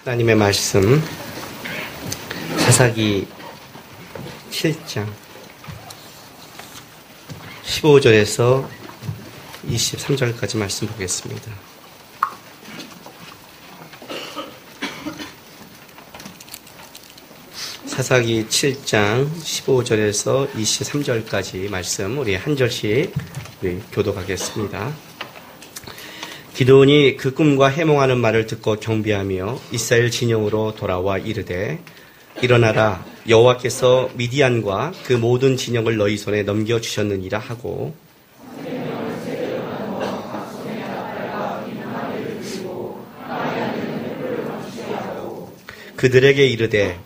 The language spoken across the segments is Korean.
하나님의 말씀 사사기 7장 15절에서 23절까지 말씀 보겠습니다. 사사기 7장 15절에서 23절까지 말씀 우리 한 절씩 교독하겠습니다. 기드온이 그 꿈과 해몽하는 말을 듣고 경배하며 이스라엘 진영으로 돌아와 이르되 일어나라, 여호와께서 미디안과 그 모든 진영을 너희 손에 넘겨주셨느니라 하고 그들에게 이르되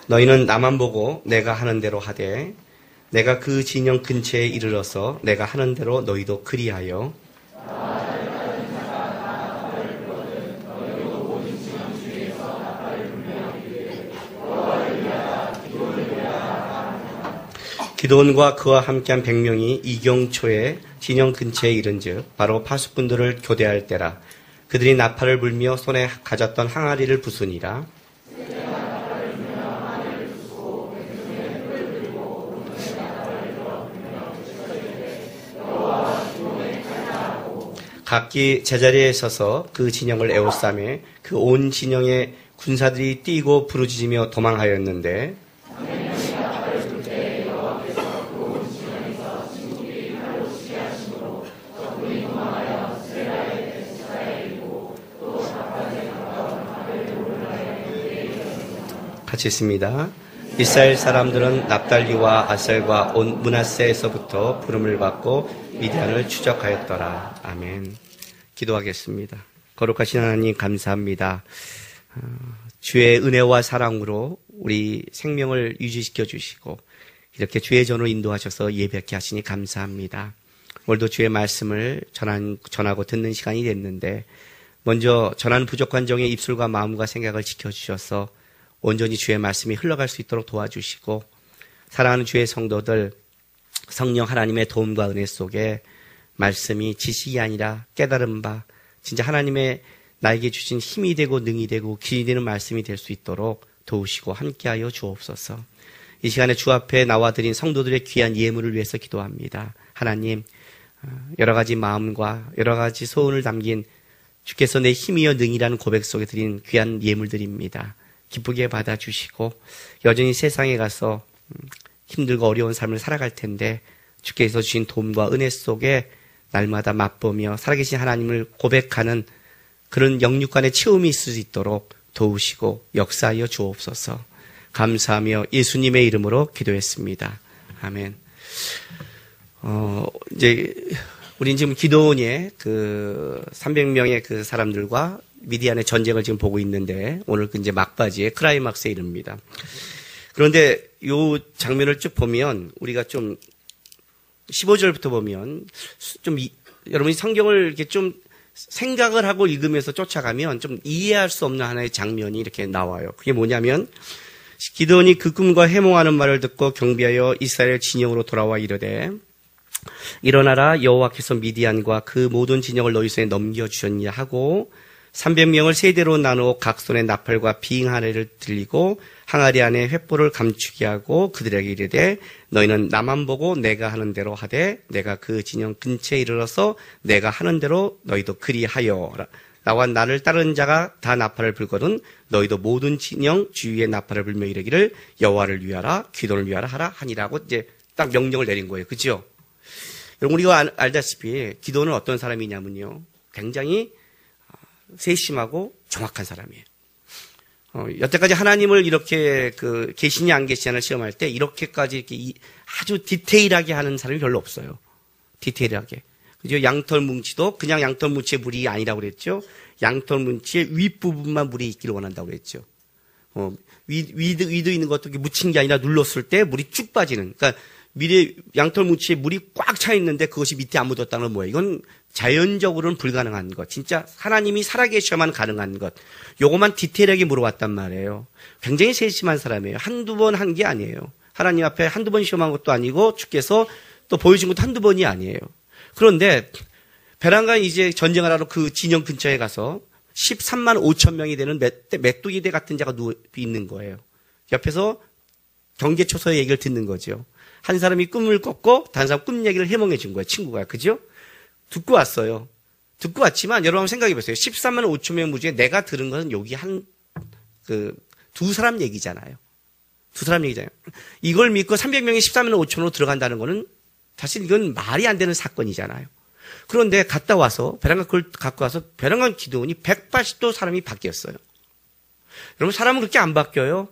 너희는 나만 보고 내가 하는 대로 하되 내가 그 진영 근처에 이르러서 내가 하는 대로 너희도 그리하여 기드온과 그와 함께한 100명이 이경초에 진영 근처에 이른즉 바로 파수꾼들을 교대할 때라. 그들이 나팔을 불며 손에 가졌던 항아리를 부수니라. 각기 제자리에 서서 그 진영을 에워싸매 그 온 진영의 군사들이 뛰고 부르짖으며 도망하였는데 같이 있습니다. 이스라엘 사람들은 납달리와 아셀과 온 므낫세에서부터 부름을 받고 미디안을 추적하였더라. 아멘. 기도하겠습니다. 거룩하신 하나님 감사합니다. 주의 은혜와 사랑으로 우리 생명을 유지시켜 주시고 이렇게 주의 전으로 인도하셔서 예배하게 하시니 감사합니다. 오늘도 주의 말씀을 전하고 듣는 시간이 됐는데 먼저 전하는 부족한 종의 입술과 마음과 생각을 지켜주셔서 온전히 주의 말씀이 흘러갈 수 있도록 도와주시고 사랑하는 주의 성도들 성령 하나님의 도움과 은혜 속에 말씀이 지식이 아니라 깨달은 바 진짜 하나님의 나에게 주신 힘이 되고 능이 되고 길이 되는 말씀이 될 수 있도록 도우시고 함께하여 주옵소서. 이 시간에 주 앞에 나와 드린 성도들의 귀한 예물을 위해서 기도합니다. 하나님 여러 가지 마음과 여러 가지 소원을 담긴 주께서 내 힘이여 능이라는 고백 속에 드린 귀한 예물들입니다. 기쁘게 받아주시고 여전히 세상에 가서 힘들고 어려운 삶을 살아갈 텐데 주께서 주신 도움과 은혜 속에 날마다 맛보며 살아계신 하나님을 고백하는 그런 영육간의 체험이 있을 수 있도록 도우시고 역사하여 주옵소서. 감사하며 예수님의 이름으로 기도했습니다. 아멘. 이제 우린 지금 기드온의 그 300명의 그 사람들과 미디안의 전쟁을 지금 보고 있는데 오늘 이제 막바지에 클라이막스에 이릅니다. 그런데 요 장면을 쭉 보면 우리가 좀 15절부터 보면 좀 여러분이 성경을 이렇게 좀 생각을 하고 읽으면서 쫓아가면 좀 이해할 수 없는 하나의 장면이 이렇게 나와요. 그게 뭐냐면 기드온이 그 꿈과 해몽하는 말을 듣고 경배하여 이스라엘 진영으로 돌아와 이르되 일어나라, 여호와께서 미디안과 그 모든 진영을 너희 손에 넘겨주셨냐 하고 300명을 세대로 나누어 각 손에 나팔과 비행하레를 들리고 항아리 안에 횃불을 감추게 하고 그들에게 이르되 너희는 나만 보고 내가 하는 대로 하되 내가 그 진영 근처에 이르러서 내가 하는 대로 너희도 그리하여 나와 나를 따르는 자가 다 나팔을 불거든 너희도 모든 진영 주위에 나팔을 불며 이르기를 여호와를 위하라 기도를 위하라 하라 하니라고 이제 딱 명령을 내린 거예요. 그렇죠? 여러분 우리가 알다시피 기도는 어떤 사람이냐면요 굉장히 세심하고 정확한 사람이에요. 여태까지 하나님을 이렇게 그 계시냐 안 계시냐를 시험할 때 이렇게까지 이렇게 아주 디테일하게 하는 사람이 별로 없어요. 디테일하게. 그죠? 양털 뭉치도 그냥 양털 뭉치의 물이 아니라고 그랬죠. 양털 뭉치의 윗부분만 물이 있기를 원한다고 그랬죠. 위도 있는 것도 묻힌 게 아니라 눌렀을 때 물이 쭉 빠지는. 그러니까 양털 뭉치에 물이 꽉 차 있는데 그것이 밑에 안 묻었다는 건 뭐예요? 이건 자연적으로는 불가능한 것. 진짜 하나님이 살아계셔야만 가능한 것. 요것만 디테일하게 물어봤단 말이에요. 굉장히 세심한 사람이에요. 한두 번 한 게 아니에요. 하나님 앞에 한두 번 시험한 것도 아니고 주께서 또 보여준 것도 한두 번이 아니에요. 그런데 베란가 이제 전쟁을 하러 그 진영 근처에 가서 13만 5천 명이 되는 메뚜기대 같은 자가 누워 있는 거예요. 옆에서 경계초서의 얘기를 듣는 거죠. 한 사람이 꿈을 꿨고 다른 사람 꿈 얘기를 해몽해 준 거예요. 친구가. 그죠? 듣고 왔어요. 듣고 왔지만 여러분 한번 생각해 보세요. 13만 5천 명 중에 내가 들은 것은 여기 두 사람 얘기잖아요. 두 사람 얘기잖아요. 이걸 믿고 300명이 13만 5천으로 들어간다는 거는 사실 이건 말이 안 되는 사건이잖아요. 그런데 갔다 와서 베란간 그걸 갖고 와서 베란간 기도원이 180도 사람이 바뀌었어요. 여러분 사람은 그렇게 안 바뀌어요.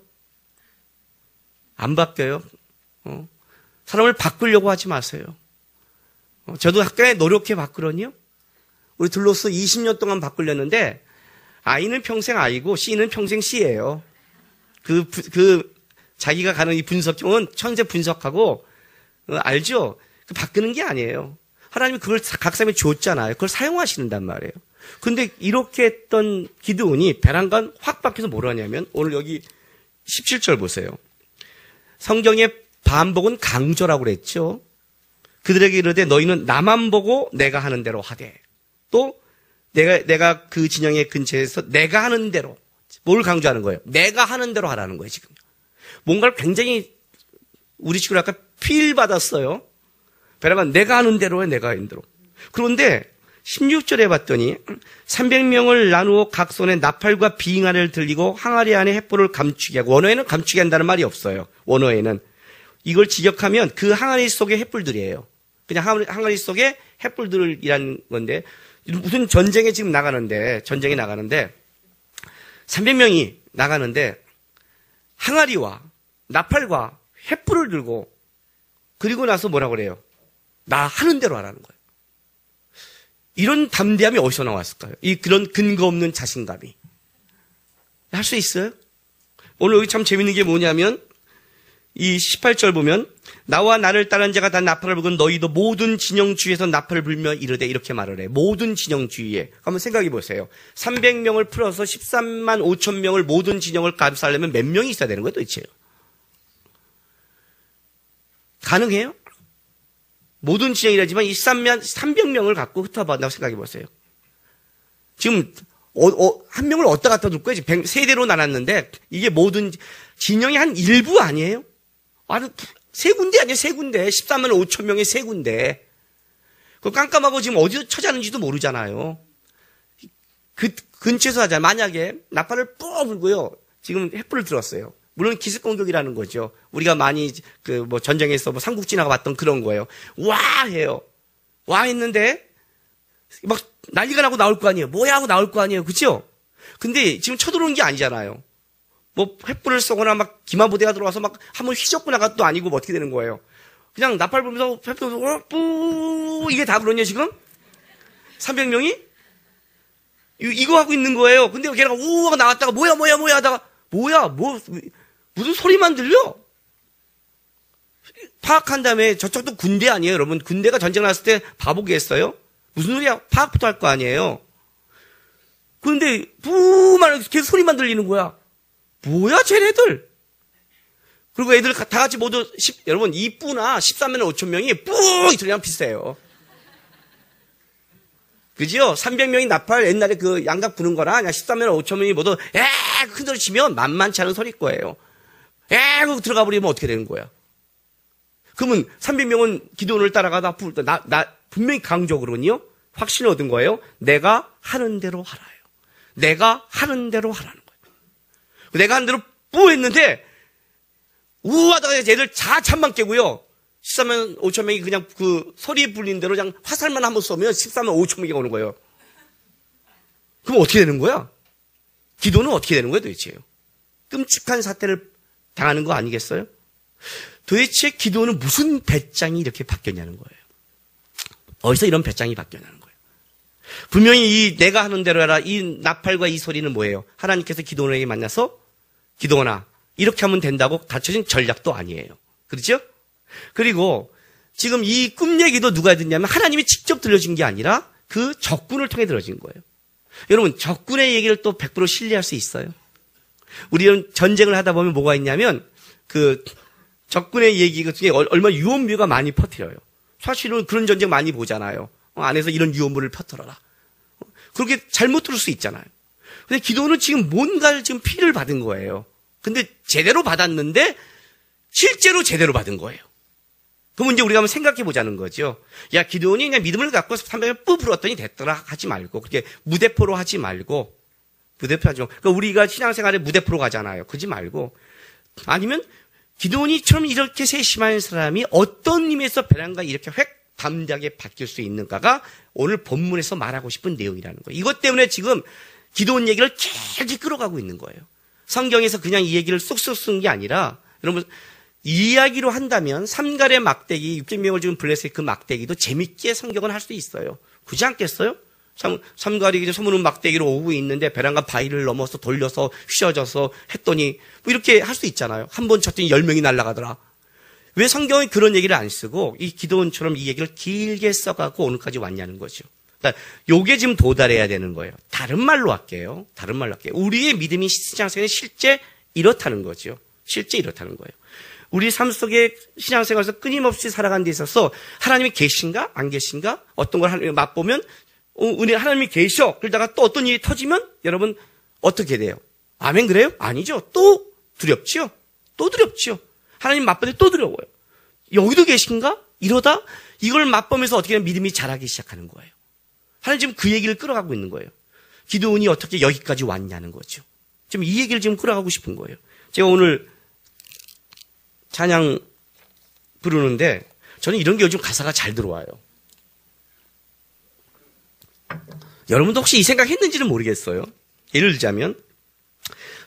안 바뀌어요. 사람을 바꾸려고 하지 마세요. 저도 학교에 노력해 봤거든요. 우리 들로서 20년 동안 바꾸려는데 I는 평생 I고 C는 평생 C예요. 자기가 가는 이 분석형은 천재 분석하고 알죠? 바꾸는 게 아니에요. 하나님이 그걸 각 사람이 줬잖아요. 그걸 사용하시는단 말이에요. 근데 이렇게 했던 기드온이 베란간 확 바뀌어서 뭐라 하냐면 오늘 여기 17절 보세요. 성경의 반복은 강조라고 그랬죠. 그들에게 이르되 너희는 나만 보고 내가 하는 대로 하되 또 내가 그 진영의 근처에서 내가 하는 대로 뭘 강조하는 거예요? 내가 하는 대로 하라는 거예요. 지금 뭔가를 굉장히 우리 식으로 아까 필 받았어요. 베란간 내가 하는 대로 해. 내가 하는 대로. 그런데 16절에 봤더니 300명을 나누어 각 손에 나팔과 비행아를 들리고 항아리 안에 횃불을 감추게 하고 원어에는 감추게 한다는 말이 없어요. 원어에는 이걸 직역하면 그 항아리 속에 횃불들이에요. 그냥 항아리 속에 횃불들이라는 건데 무슨 전쟁에 지금 나가는데 300명이 나가는데 항아리와 나팔과 횃불을 들고 그리고 나서 뭐라고 그래요? 나 하는 대로 하라는 거예요. 이런 담대함이 어디서 나왔을까요? 그런 근거 없는 자신감이. 할 수 있어요? 오늘 여기 참 재밌는 게 뭐냐면 이 18절 보면 나와 나를 따르는 자가 다 나팔을 불고 너희도 모든 진영 주위에서 나팔을 불며 이르되 이렇게 말을 해. 모든 진영 주위에. 한번 생각해 보세요. 300명을 풀어서 13만 5천 명을 모든 진영을 감싸려면 몇 명이 있어야 되는 거예요 도대체? 가능해요? 모든 진영이라지만 이 300명을 갖고 흩어본다고 생각해 보세요. 지금 한 명을 어디다 갖다 둘 거예요? 지금 세대로 나눴는데 이게 모든 진영의 한 일부 아니에요? 세 군데 아니에요? 세 군데. 13만 5천 명의 세 군데. 그 깜깜하고 지금 어디서 처자는지도 모르잖아요. 근처에서 하잖아요. 만약에 나팔을 뿌 불고요. 지금 횃불을 들었어요. 물론 기습 공격이라는 거죠. 우리가 많이 전쟁에서 삼국지나가 봤던 그런 거예요. 와 해요. 와 했는데 막 난리가 나고 나올 거 아니에요. 뭐야 하고 나올 거 아니에요. 그렇죠? 근데 지금 쳐들어오는 게 아니잖아요. 횃불을 쏘거나 막 기마부대가 들어와서 막 한번 휘젓고 나가도 아니고 어떻게 되는 거예요. 그냥 나팔 불면서 횃불 뿌 이게 다 그러냐 지금? 300명이? 이거 하고 있는 거예요. 근데 걔가 우와 나왔다가 뭐야 하다가 무슨 소리만 들려? 파악한 다음에 저쪽도 군대 아니에요, 여러분. 군대가 전쟁 났을 때 바보겠어요? 무슨 소리야? 파악부터 할 거 아니에요. 그런데 부만 계속 소리만 들리는 거야. 뭐야, 쟤네들? 그리고 애들 다 같이 모두 여러분 이 뿌나 13만 5천 명이 뿌 이 소리랑 비슷해요. 그죠? 300명이 나팔 옛날에 그 양각 부는 거나 그냥 13만 5천 명이 모두 큰 소리 치면 만만치 않은 소리일 거예요. 하고 들어가 버리면 어떻게 되는 거야? 그러면 300명은 기도원을 따라가다 분명히 강적으로는요 확신을 얻은 거예요. 내가 하는 대로 하라요. 내가 하는 대로 하라는 거예요. 내가 하는 대로 뿌 했는데 우하다가 얘들 잠만 깨고요. 13만 5천 명이 그냥 그 소리 불린 대로 그냥 화살만 한번 쏘면 13만 5천 명이 오는 거예요. 그럼 어떻게 되는 거야? 기도는 어떻게 되는 거예요 도대체요? 끔찍한 사태를 당하는 거 아니겠어요? 도대체 기도는 무슨 배짱이 이렇게 바뀌었냐는 거예요. 어디서 이런 배짱이 바뀌었냐는 거예요. 분명히 이 내가 하는 대로 해라 이 나팔과 이 소리는 뭐예요? 하나님께서 기도원에게 만나서 기도원아 이렇게 하면 된다고 가르쳐진 전략도 아니에요. 그렇죠? 그리고 지금 이 꿈 얘기도 누가 듣냐면 하나님이 직접 들려준 게 아니라 그 적군을 통해 들려진 거예요. 여러분 적군의 얘기를 또 100% 신뢰할 수 있어요. 우리는 전쟁을 하다 보면 뭐가 있냐면 그 적군의 얘기 중에 얼마나 유언비어가 많이 퍼뜨려요. 사실은 그런 전쟁 많이 보잖아요. 안에서 이런 유언물을 퍼뜨려라. 그렇게 잘못 들을 수 있잖아요. 근데 기도는 지금 뭔가를 지금 피를 받은 거예요. 근데 제대로 받았는데 실제로 제대로 받은 거예요. 그럼 이제 우리가 한번 생각해 보자는 거죠. 야, 기도원이 그냥 믿음을 갖고 300을 뿌 불었더니 됐더라 하지 말고, 그렇게 무대포로 하지 말고, 무대포 하죠. 그러니까 우리가 신앙생활에 무대포로 가잖아요. 그러지 말고, 아니면 기도원이처럼 이렇게 세심한 사람이 어떤 의미에서 배란과 이렇게 담대하게 바뀔 수 있는가가 오늘 본문에서 말하고 싶은 내용이라는 거예요. 이것 때문에 지금 기도원 얘기를 계속 끌어가고 있는 거예요. 성경에서 그냥 이 얘기를 쏙쏙 쓴 게 아니라, 여러분, 이야기로 한다면 삼갈의 막대기, 600명을 지금 블레셋 그 막대기도 재밌게 성경은 할 수 있어요. 그렇지 않겠어요? 삼갈이 소문은 막대기로 오고 있는데 배란과 바위를 넘어서 돌려서 휘어져서 했더니 뭐 이렇게 할 수 있잖아요. 한 번 쳤더니 10명이 날아가더라. 왜 성경이 그런 얘기를 안 쓰고 이 기도원처럼 이 얘기를 길게 써갖고 오늘까지 왔냐는 거죠. 그러니까 요게 지금 도달해야 되는 거예요. 다른 말로 할게요. 우리의 믿음이 신앙생활이 실제 이렇다는 거죠. 실제 이렇다는 거예요. 우리 삶 속에 신앙생활에서 끊임없이 살아가는 데 있어서 하나님이 계신가 안 계신가 어떤 걸 하나님이 맛보면 우리 하나님이 계셔. 그러다가 또 어떤 일이 터지면 여러분 어떻게 돼요? 아멘 그래요? 아니죠. 또 두렵지요. 하나님 맛보니 또 두려워요. 여기도 계신가? 이러다 이걸 맛보면서 어떻게 믿음이 자라기 시작하는 거예요. 하나님 지금 그 얘기를 끌어가고 있는 거예요. 기도원이 어떻게 여기까지 왔냐는 거죠. 지금 이 얘기를 지금 끌어가고 싶은 거예요. 제가 오늘 찬양 부르는데 저는 이런 게 요즘 가사가 잘 들어와요. 여러분도 혹시 이 생각 했는지는 모르겠어요. 예를 들자면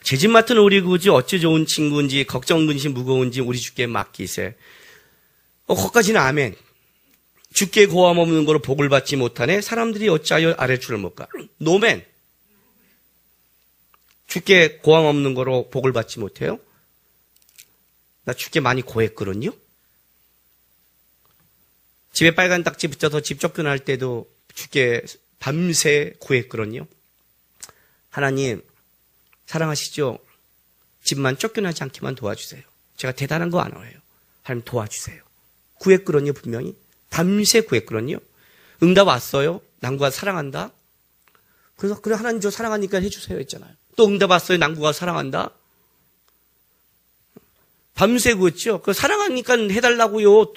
제 집 맡은 우리 구주 어찌 좋은 친구인지 걱정 근심 무거운지 우리 주께 맡기세. 거기까지는 아멘. 주께 고함 없는 거로 복을 받지 못하네. 사람들이 어찌하여 아래줄을 못 가. 노멘. 주께 고함 없는 거로 복을 받지 못해요? 나 주께 많이 고했거든요. 집에 빨간 딱지 붙여서 집 쫓겨날 때도 주께 밤새 구했거든요. 하나님 사랑하시죠? 집만 쫓겨나지 않게만 도와주세요. 제가 대단한 거 안 해요. 하나님 도와주세요. 구했거든요. 분명히 밤새 구했거든요. 응답 왔어요. 난구가 사랑한다. 그래서 그래 하나님 저 사랑하니까 해주세요 했잖아요. 또 응답 왔어요. 난구가 사랑한다. 밤새 구했죠. 그 사랑하니까 해달라고요.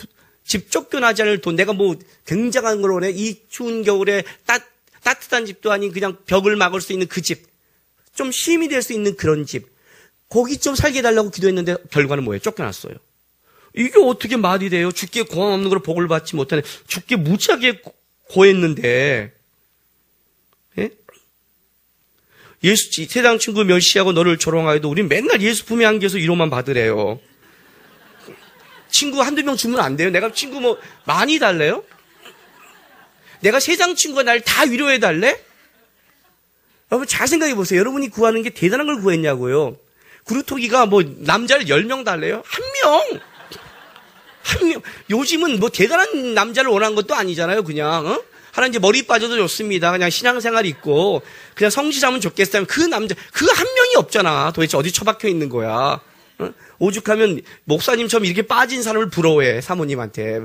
집 쫓겨나지 않을 돈. 내가 뭐 굉장한 걸 원해. 이 추운 겨울에 따뜻한 집도 아닌 그냥 벽을 막을 수 있는 그 집. 좀 힘이 될 수 있는 그런 집. 거기 좀 살게 해달라고 기도했는데 결과는 뭐예요? 쫓겨났어요. 이게 어떻게 말이 돼요? 주께 고함 없는 걸로 복을 받지 못하네. 주께 무지하게 고했는데. 예? 예수 세상 친구 멸시하고 너를 조롱하여도 우린 맨날 예수 품에 안겨서 위로만 받으래요. 친구 한두 명 주면 안 돼요? 내가 친구 뭐 많이 달래요? 내가 세상 친구가 날 다 위로해 달래? 여러분 잘 생각해 보세요. 여러분이 구하는 게 대단한 걸 구했냐고요. 구루토기가 뭐 남자를 10명 달래요? 한 명. 요즘은 뭐 대단한 남자를 원하는 것도 아니잖아요. 그냥 하나 이제 머리 빠져도 좋습니다. 그냥 신앙생활 있고 그냥 성실하면 좋겠어요. 그 남자 그 한 명이 없잖아. 도대체 어디 처박혀 있는 거야? 오죽하면 목사님처럼 이렇게 빠진 사람을 부러워해. 사모님한테.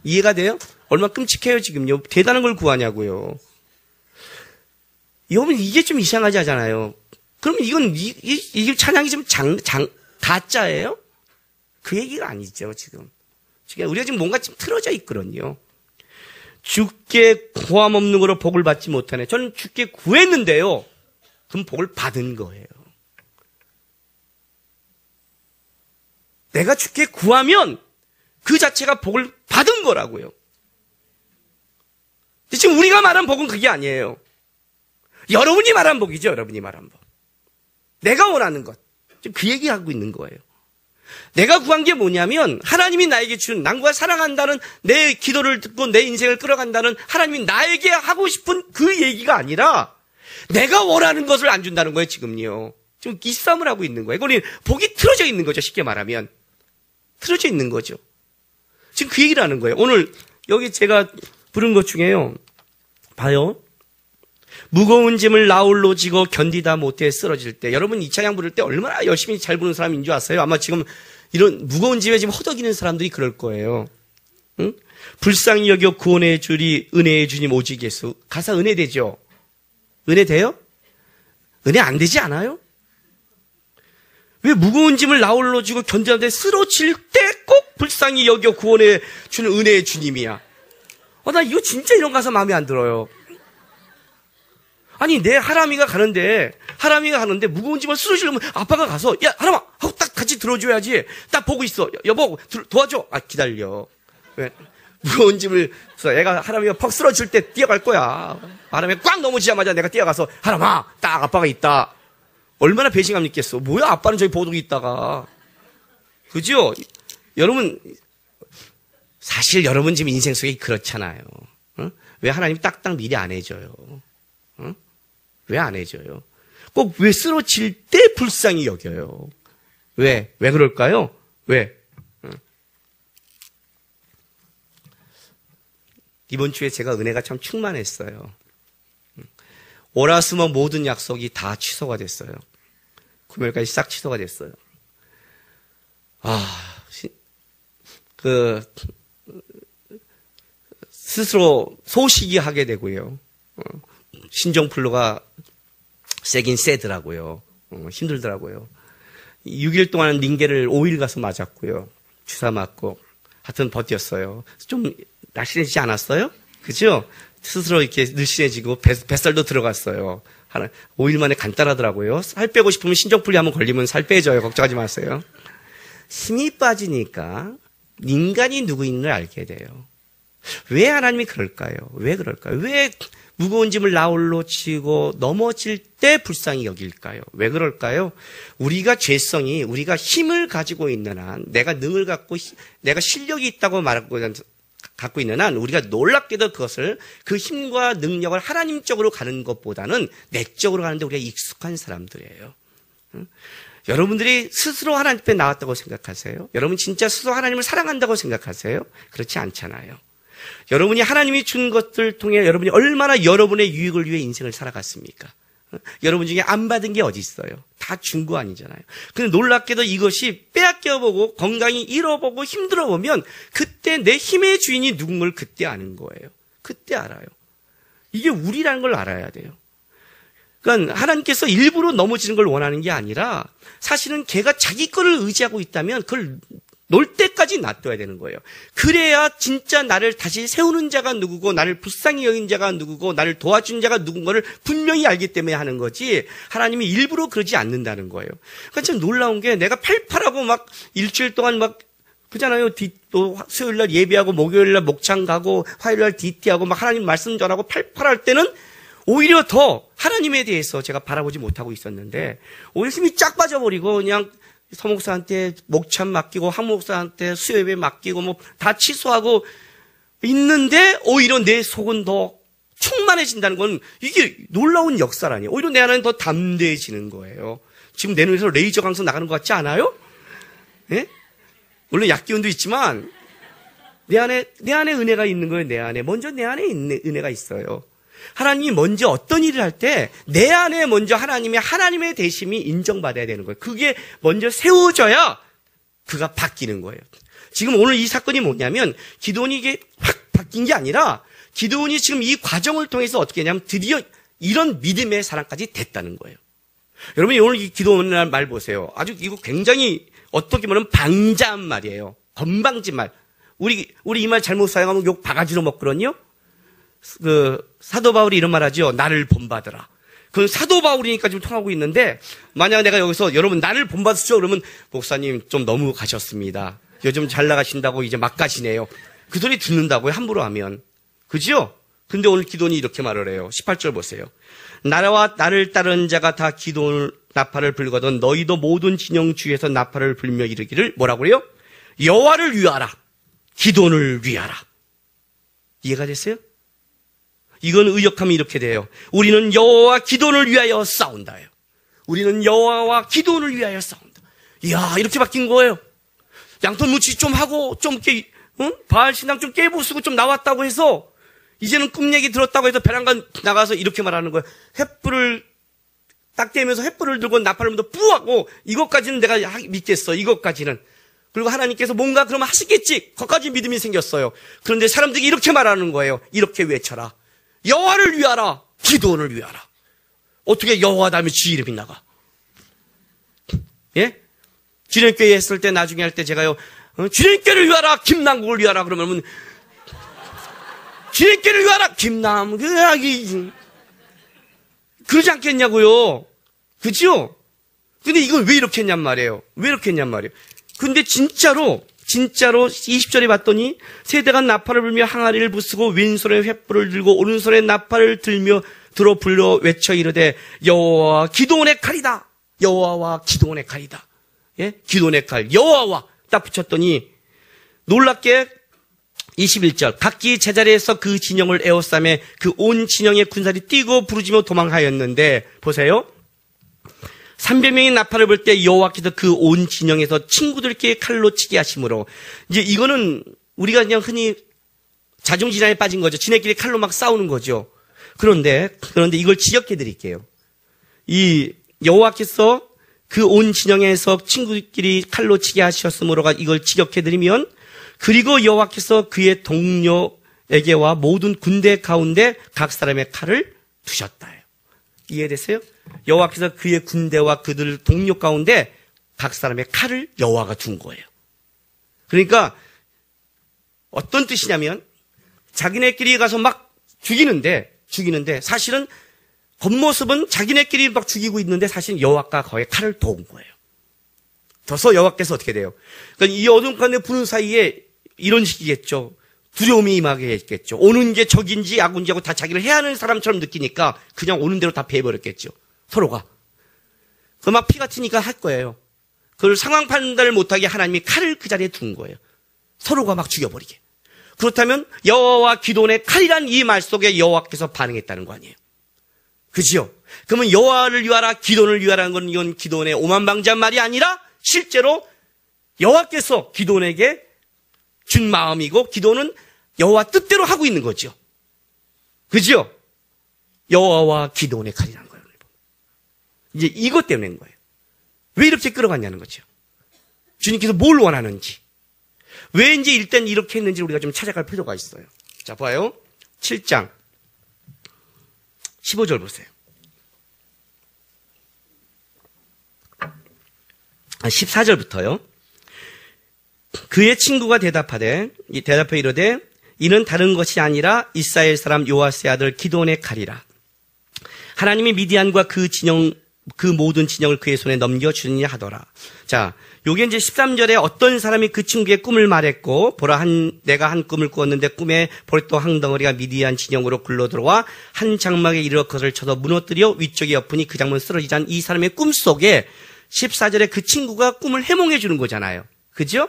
이해가 돼요? 얼마나 끔찍해요 지금요. 대단한 걸 구하냐고요. 여러분 이게 좀 이상하지 않아요? 그러면 이건 이게 찬양이 좀 가짜예요? 그 얘기가 아니죠 지금. 우리가 지금 뭔가 좀 틀어져 있거든요. 주께 고함 없는 거로 복을 받지 못하네. 저는 주께 구했는데요. 그럼 복을 받은 거예요. 내가 주께 구하면 그 자체가 복을 받은 거라고요. 지금 우리가 말한 복은 그게 아니에요. 여러분이 말한 복이죠. 여러분이 말한 복. 내가 원하는 것. 지금 그 얘기하고 있는 거예요. 내가 구한 게 뭐냐면 하나님이 나에게 준 남과 사랑한다는 내 기도를 듣고 내 인생을 끌어간다는 하나님이 나에게 하고 싶은 그 얘기가 아니라 내가 원하는 것을 안 준다는 거예요. 지금요. 지금 기싸움을 하고 있는 거예요. 그러니 복이 틀어져 있는 거죠. 쉽게 말하면. 틀어져 있는 거죠. 지금 그 얘기를 하는 거예요. 오늘 여기 제가 부른 것 중에요. 봐요. 무거운 짐을 나홀로 지고 견디다 못해 쓰러질 때. 여러분 이 찬양 부를 때 얼마나 열심히 잘 부르는 사람인 줄 아세요? 아마 지금 이런 무거운 짐에 지금 허덕이는 사람들이 그럴 거예요. 응? 불쌍히 여겨 구원의 주리 은혜의 주님 오직 예수. 가사 은혜 되죠? 은혜 돼요? 은혜 안 되지 않아요? 왜 무거운 짐을 나홀로 지고 견디는데 쓰러질 때 꼭 불쌍히 여겨 구원해 주는 은혜의 주님이야. 나 이거 진짜 이런 가사 마음에 안 들어요. 아니, 내 하람이가 가는데 무거운 짐을 쓰러지려면 아빠가 가서, 야, 하람아! 하고 딱 같이 들어줘야지. 딱 보고 있어. 여보, 도와줘. 기다려. 왜? 무거운 짐을, 애가, 하람이가 퍽 쓰러질 때 뛰어갈 거야. 하람이 꽉 넘어지자마자 내가 뛰어가서, 하람아! 딱 아빠가 있다. 얼마나 배신감 있겠어. 뭐야, 아빠는 저기 보고 있다가. 그죠? 여러분, 사실 여러분 지금 인생 속에 그렇잖아요. 어? 왜 하나님이 딱딱 미리 안 해줘요? 어? 왜 안 해줘요? 꼭 왜 쓰러질 때 불쌍히 여겨요? 왜 그럴까요? 왜? 이번 주에 제가 은혜가 참 충만했어요. 오라스머 모든 약속이 다 취소가 됐어요. 금요일까지 싹 취소가 됐어요. 스스로 소시기하게 되고요. 신종플루가 세긴 세더라고요. 힘들더라고요. 6일 동안 링게를 5일 가서 맞았고요. 주사 맞고. 하여튼 버텼어요. 좀 날씬해지지 않았어요? 그죠? 스스로 이렇게 늘씬해지고 뱃살도 들어갔어요. 5일 만에 간단하더라고요. 살 빼고 싶으면 신종플루 한번 걸리면 살 빼져요. 걱정하지 마세요. 힘이 빠지니까 인간이 누구인지를 알게 돼요. 왜 하나님이 그럴까요? 왜 그럴까요? 왜 무거운 짐을 나홀로 치고 넘어질 때 불쌍히 여길까요? 왜 그럴까요? 우리가 힘을 가지고 있는 한, 내가 능을 갖고, 내가 실력이 있다고 갖고 있는 한, 우리가 놀랍게도 그 힘과 능력을 하나님 쪽으로 가는 것보다는 내 쪽으로 가는데 우리가 익숙한 사람들이에요. 여러분들이 스스로 하나님 앞에 나왔다고 생각하세요? 여러분 진짜 스스로 하나님을 사랑한다고 생각하세요? 그렇지 않잖아요. 여러분이 하나님이 준 것들 통해 여러분이 얼마나 여러분의 유익을 위해 인생을 살아갔습니까? 여러분 중에 안 받은 게 어디 있어요? 다 준 거 아니잖아요. 근데 놀랍게도 이것이 빼앗겨보고 건강히 잃어보고 힘들어보면 그때 내 힘의 주인이 누군가를 그때 아는 거예요. 그때 알아요. 이게 우리라는 걸 알아야 돼요. 그러니까 하나님께서 일부러 넘어지는 걸 원하는 게 아니라 사실은 걔가 자기 거를 의지하고 있다면 그걸 놀 때까지 놔둬야 되는 거예요. 그래야 진짜 나를 다시 세우는 자가 누구고 나를 불쌍히 여긴 자가 누구고 나를 도와준 자가 누군가를 분명히 알기 때문에 하는 거지 하나님이 일부러 그러지 않는다는 거예요. 그러니까 참 놀라운 게 내가 팔팔하고 막 일주일 동안 막 그잖아요. 또 수요일날 예배하고 목요일날 목창 가고 화요일날 DT하고 막 하나님 말씀 전하고 팔팔할 때는 오히려 더 하나님에 대해서 제가 바라보지 못하고 있었는데 오히려 힘이 쫙 빠져버리고 그냥 서목사한테 목참 맡기고 항목사한테 수요예배 맡기고 뭐 다 취소하고 있는데 오히려 내 속은 더 충만해진다는 건 이게 놀라운 역사라니. 오히려 내 안은 더 담대해지는 거예요. 지금 내 눈에서 레이저 강성 나가는 것 같지 않아요? 예? 물론 약기운도 있지만 내 안에 은혜가 있는 거예요. 내 안에 먼저 내 안에 은혜가 있어요. 하나님이 먼저 어떤 일을 할 때 내 안에 먼저 하나님의 대심이 인정받아야 되는 거예요. 그게 먼저 세워져야 그가 바뀌는 거예요. 지금 오늘 이 사건이 뭐냐면 기드온이 이게 확 바뀐 게 아니라 기드온이 지금 이 과정을 통해서 어떻게 했냐면 드디어 이런 믿음의 사람까지 됐다는 거예요. 여러분이 오늘 이 기드온이라는 말 보세요. 아주 이거 굉장히 어떻게 보면 방자한 말이에요. 건방진 말. 우리 이 말 잘못 사용하면 욕 바가지로 먹거든요. 사도 바울이 이런 말 하죠. 나를 본받으라. 그건 사도 바울이니까 지금 통하고 있는데, 만약 내가 여기서 여러분 나를 본받으시죠? 그러면 목사님 좀 너무 가셨습니다. 요즘 잘 나가신다고 이제 막 가시네요. 그 소리 듣는다고요, 함부로 하면. 그죠? 근데 오늘 기도원이 이렇게 말을 해요. 18절 보세요. 나라와 나를 따르는 자가 다 기도원 나팔을 불거든 너희도 모든 진영 주위에서 나팔을 불며 이르기를 뭐라고요? 여호와를 위하라. 기도원을 위하라. 이해가 됐어요? 이건 의역하면 이렇게 돼요. 우리는 여호와와 기도원을 위하여 싸운다요. 우리는 여호와와 기도원을 위하여 싸운다. 이야, 이렇게 바뀐 거예요. 양손 무치 좀 하고 좀 바알 신앙 좀 깨부수고 좀 나왔다고 해서 이제는 꿈 얘기 들었다고 해서 베란간 나가서 이렇게 말하는 거예요. 횃불을 딱 떼면서 횃불을 들고 나팔을 먼저 뿌하고 이것까지는 내가 믿겠어. 이것까지는. 그리고 하나님께서 뭔가 그러면 하시겠지. 거기까지 믿음이 생겼어요. 그런데 사람들이 이렇게 말하는 거예요. 이렇게 외쳐라. 여호와를 위하라. 기도원을 위하라. 어떻게 여호와 다음에 지 이름이 나가? 예? 주님교회 했을 때 나중에 할 때 제가요, 주님교회를 위하라, 김남국을 위하라 그러면 주님교회를 위하라, 김남국, 그러지 않겠냐고요. 그죠? 근데 이걸 왜 이렇게 했냔 말이에요. 왜 이렇게 했냔 말이에요. 근데 진짜로 20절에 봤더니 세대가 나팔을 불며 항아리를 부수고 왼손에 횃불을 들고 오른손에 나팔을 들며 들어 불러 외쳐 이르되 여호와와 기드온의 칼이다. 여호와와 기드온의 칼이다. 예? 기드온의 칼. 여호와와 딱 붙였더니 놀랍게 21절 각기 제자리에서 그 진영을 에워싸매 그 온 진영의 군사들이 뛰고 부르짖며 도망하였는데 보세요. 300명이 나팔을 불 때 여호와께서 그 온 진영에서 친구들끼리 칼로 치게 하심으로 이제 이거는 우리가 그냥 흔히 자중질환에 빠진 거죠. 지네끼리 칼로 막 싸우는 거죠. 그런데 이걸 지적해 드릴게요. 이 여호와께서 그 온 진영에서 친구들끼리 칼로 치게 하셨으므로가 이걸 지적해 드리면 그리고 여호와께서 그의 동료에게와 모든 군대 가운데 각 사람의 칼을 두셨다. 이해됐어요? 여호와께서 그의 군대와 그들 동료 가운데 각 사람의 칼을 여호와가 둔 거예요. 그러니까 어떤 뜻이냐면 자기네끼리 가서 막 죽이는데 사실은 겉모습은 자기네끼리 막 죽이고 있는데 사실 여호와가 거기에 칼을 도운 거예요. 둬서 여호와께서 어떻게 돼요? 그러니까 이 어둠 가운데 부는 사이에 이런 식이겠죠. 두려움이 임하게 했겠죠. 오는 게 적인지 악인지 하고 다 자기를 해야 하는 사람처럼 느끼니까 그냥 오는 대로 다 배해버렸겠죠. 서로가. 그 막 피가 튀니까 할 거예요. 그걸 상황 판단을 못하게 하나님이 칼을 그 자리에 둔 거예요. 서로가 막 죽여버리게. 그렇다면 여호와와 기드온의 칼이란 이 말 속에 여호와께서 반응했다는 거 아니에요. 그지요? 그러면 여호와를 위하라 기드온을 위하라는 건 이건 기드온의 오만방자한 말이 아니라 실제로 여호와께서 기드온에게 준 마음이고 기도는 여호와 뜻대로 하고 있는 거죠. 그죠? 여호와와 기드온의 칼이라는 거예요. 이제 이것 때문인 거예요. 왜 이렇게 끌어갔냐는 거죠. 주님께서 뭘 원하는지. 왜 이제 일단 이렇게 했는지 우리가 좀 찾아갈 필요가 있어요. 자, 봐요. 7장 15절 보세요. 14절부터요. 그의 친구가 대답해 이르되 이는 다른 것이 아니라 이스라엘 사람 요아스의 아들 기드온의 칼이라. 하나님이 미디안과 그 모든 진영을 그의 손에 넘겨주느냐 하더라. 자, 요게 이제 13절에 어떤 사람이 그 친구의 꿈을 말했고 보라 내가 한 꿈을 꾸었는데 꿈에 보리토 항덩어리가 미디안 진영으로 굴러 들어와 한 장막에 이르러 그것을 쳐서 무너뜨려 위쪽에 엎으니 그 장막은 쓰러지지 않은 이 사람의 꿈 속에 14절에 그 친구가 꿈을 해몽해 주는 거잖아요. 그죠?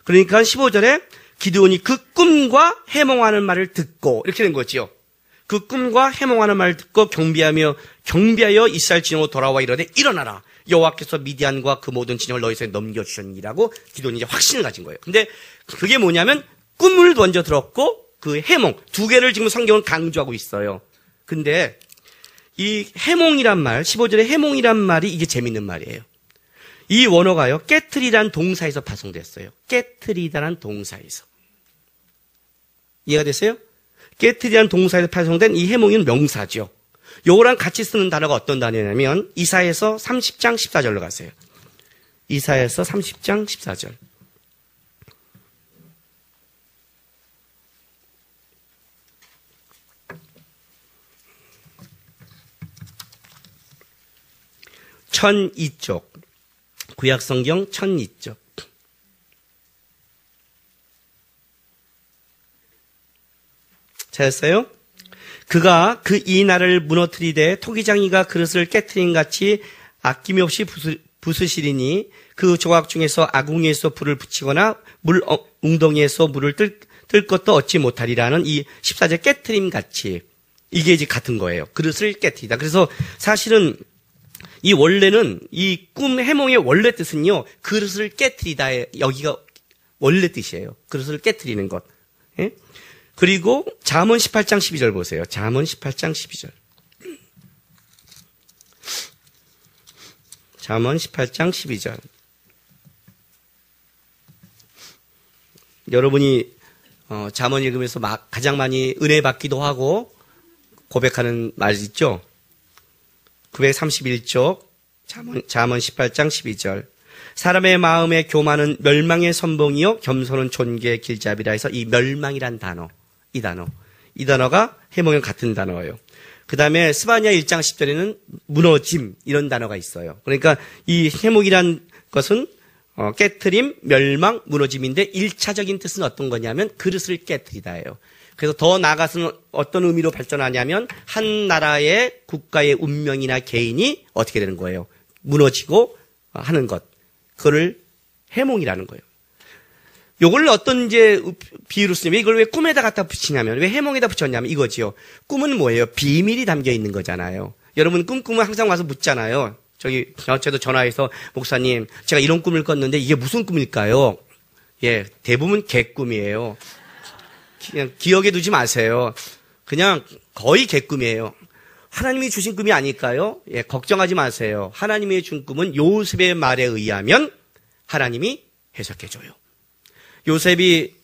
그러니까 15절에 기드온이 그 꿈과 해몽하는 말을 듣고 이렇게 된 거지요. 그 꿈과 해몽하는 말을 듣고 경비하여 이스라엘 진영으로 돌아와 이르되 일어나라. 여호와께서 미디안과 그 모든 진영을 너희 손에 넘겨주셨니라고 기드온이 이제 확신을 가진 거예요. 근데 그게 뭐냐면 꿈을 먼저 들었고 그 해몽 두 개를 지금 성경은 강조하고 있어요. 근데 이 해몽이란 말, 15절에 해몽이란 말이 이게 재밌는 말이에요. 이 원어가요, 깨트리란 동사에서 파송됐어요. 깨트리다란 동사에서. 이해가 됐어요? 깨트리란 동사에서 파송된 이 해몽이는 명사죠. 요거랑 같이 쓰는 단어가 어떤 단어냐면 이사야서 30장 14절로 가세요. 이사야서 30장 14절. 천이쪽. 구약성경 1002쪽. 찾았어요? 그가 그 이날을 무너뜨리되 토기장이가 그릇을 깨트린 같이 아낌없이 부수시리니 그 조각 중에서 아궁이에서 불을 붙이거나 웅덩이에서 물을 뜰 것도 얻지 못하리라는 이 14절 깨트림 같이 이게 이제 같은 거예요. 그릇을 깨트리다. 그래서 사실은 이 원래는 이 꿈 해몽의 원래 뜻은요, 그릇을 깨트리다에 여기가 원래 뜻이에요. 그릇을 깨트리는 것. 예? 그리고 잠언 18장 12절 보세요. 잠언 18장 12절. 잠언 18장 12절. 여러분이 잠언 읽으면서 가장 많이 은혜 받기도 하고 고백하는 말 있죠? 931쪽 잠언 18장 12절. 사람의 마음의 교만은 멸망의 선봉이요 겸손은 존귀의 길잡이라 해서 이 멸망이란 단어, 이 단어가 해몽에 같은 단어예요. 그 다음에 스바냐 1장 10절에는 무너짐 이런 단어가 있어요. 그러니까 이 해몽이란 것은 깨트림, 멸망, 무너짐인데 1차적인 뜻은 어떤 거냐면 그릇을 깨트리다예요. 그래서 더 나아가서는 어떤 의미로 발전하냐면 한 나라의 국가의 운명이나 개인이 어떻게 되는 거예요? 무너지고 하는 것. 그거를 해몽이라는 거예요. 요걸 어떤 이제 비유로 쓰냐면 이걸 왜 꿈에다 갖다 붙이냐면 왜 해몽에다 붙였냐면 이거지요. 꿈은 뭐예요? 비밀이 담겨 있는 거잖아요. 여러분 꿈 꾸면 항상 와서 묻잖아요. 저도 전화해서 목사님 제가 이런 꿈을 꿨는데 이게 무슨 꿈일까요? 예, 대부분 개꿈이에요. 그냥 기억에 두지 마세요. 그냥 거의 개꿈이에요. 하나님이 주신 꿈이 아닐까요? 예, 걱정하지 마세요. 하나님이 준 꿈은 요셉의 말에 의하면 하나님이 해석해줘요. 요셉이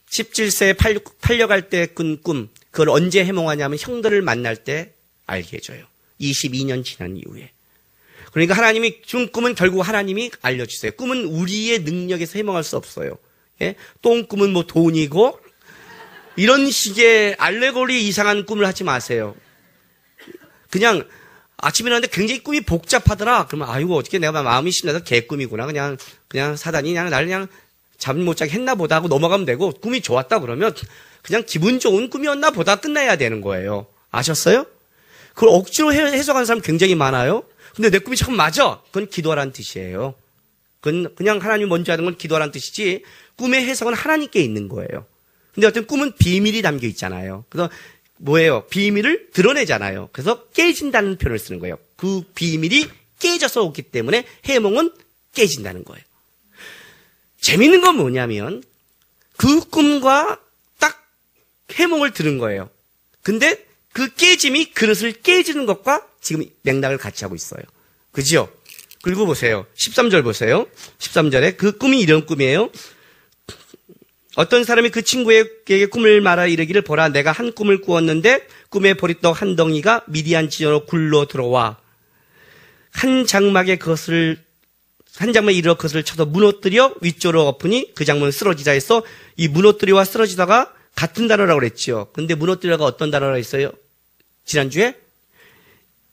17세에 팔려갈 때 꾼 꿈, 그걸 언제 해몽하냐면 형들을 만날 때 알게 해줘요. 22년 지난 이후에. 그러니까 하나님이 준 꿈은 결국 하나님이 알려주세요. 꿈은 우리의 능력에서 해몽할 수 없어요. 예? 똥꿈은 뭐 돈이고 이런 식의 알레고리 이상한 꿈을 하지 마세요. 그냥 아침에 일어났는데 굉장히 꿈이 복잡하더라. 그러면 아이고 어떻게 내가 마음이 신나서 개꿈이구나. 그냥 사단이 나를 그냥 잠 못 자게 했나 보다 하고 넘어가면 되고 꿈이 좋았다 그러면 그냥 기분 좋은 꿈이었나 보다 끝내야 되는 거예요. 아셨어요? 그걸 억지로 해석하는 사람 굉장히 많아요. 근데 내 꿈이 참 맞아. 그건 기도하라는 뜻이에요. 그건 그냥 하나님 먼저 하는 건 기도하라는 뜻이지 꿈의 해석은 하나님께 있는 거예요. 근데 어떤 꿈은 비밀이 담겨 있잖아요. 그래서 뭐예요? 비밀을 드러내잖아요. 그래서 깨진다는 표현을 쓰는 거예요. 그 비밀이 깨져서 오기 때문에 해몽은 깨진다는 거예요. 재밌는 건 뭐냐면 그 꿈과 딱 해몽을 들은 거예요. 근데 그 깨짐이 그릇을 깨지는 것과 지금 맥락을 같이 하고 있어요. 그죠? 그리고 보세요. 13절 보세요. 13절에 그 꿈이 이런 꿈이에요. 어떤 사람이 그 친구에게 꿈을 말하 이르기를 보라 내가 한 꿈을 꾸었는데 꿈에 보리떡 한 덩이가 미디안 지연으로 굴러 들어와 한 장막에 이르러 그것을 쳐서 무너뜨려 위쪽으로 엎으니 그 장막은 쓰러지자 해서 이 무너뜨리와 쓰러지다가 같은 단어라고 그랬죠. 근데 무너뜨려가 어떤 단어라고 했어요? 지난주에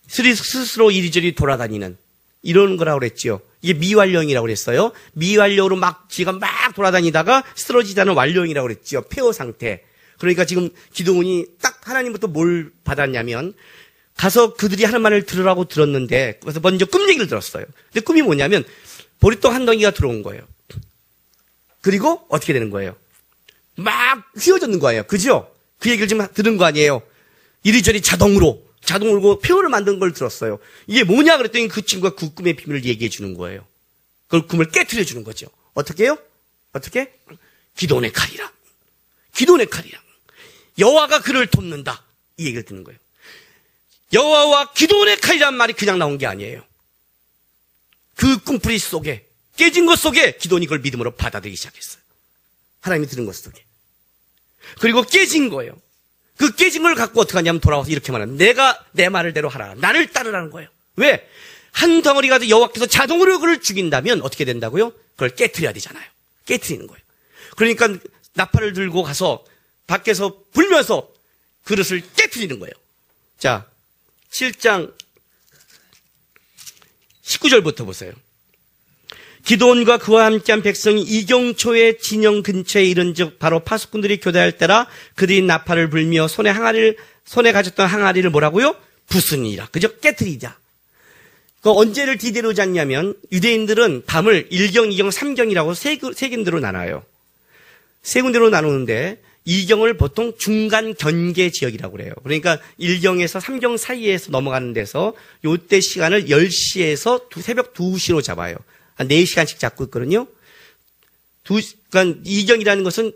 스스로 이리저리 돌아다니는 이런 거라고 그랬죠. 이게 미완령이라고 그랬어요. 미완령으로 지가 막 돌아다니다가 쓰러지다는 완령이라고 그랬죠. 폐허 상태. 그러니까 지금 기도원이 딱 하나님부터 뭘 받았냐면 가서 그들이 하는 말을 들으라고 들었는데 그래서 먼저 꿈 얘기를 들었어요. 근데 꿈이 뭐냐면 보리떡 한 덩이가 들어온 거예요. 그리고 어떻게 되는 거예요? 막 휘어졌는 거예요. 그죠? 그 얘기를 지금 들은 거 아니에요. 이리저리 자동으로 폐허를 만든 걸 들었어요. 이게 뭐냐 그랬더니 그 친구가 그 꿈의 비밀을 얘기해 주는 거예요. 그걸 꿈을 깨트려 주는 거죠. 어떻게 해요? 어떻게? 기도원의 칼이라. 기도원의 칼이라. 여호와가 그를 돕는다. 이 얘기를 듣는 거예요. 여호와와 기도원의 칼이란 말이 그냥 나온 게 아니에요. 그 꿈풀이 속에 깨진 것 속에 기도원이 그걸 믿음으로 받아들이기 시작했어요. 하나님이 들은 것 속에. 그리고 깨진 거예요. 그 깨진 걸 갖고 어떻게 하냐면 돌아와서 이렇게 말하는 내가 내 말을 대로 하라. 나를 따르라는 거예요. 왜? 한 덩어리가 여호와께서 자동으로 그를 죽인다면 어떻게 된다고요? 그걸 깨트려야 되잖아요. 깨트리는 거예요. 그러니까 나팔을 들고 가서 밖에서 불면서 그릇을 깨트리는 거예요. 자, 7장 19절부터 보세요. 기드온과 그와 함께한 백성이 이경초의 진영 근처에 이른즉 바로 파수꾼들이 교대할 때라 그들이 나팔을 불며 손에 가졌던 항아리를 뭐라고요? 부수니라. 그저 깨트리자. 그 언제를 디데로 잡냐면 유대인들은 밤을 1경, 2경, 3경이라고 세 군데로 나눠요. 세 군데로 나누는데 2경을 보통 중간 경계 지역이라고 그래요. 그러니까 1경에서 3경 사이에서 넘어가는 데서 요때 시간을 10시에서 새벽 2시로 잡아요. 한 4시간씩 잡고 있거든요. 그러니까 2경이라는 것은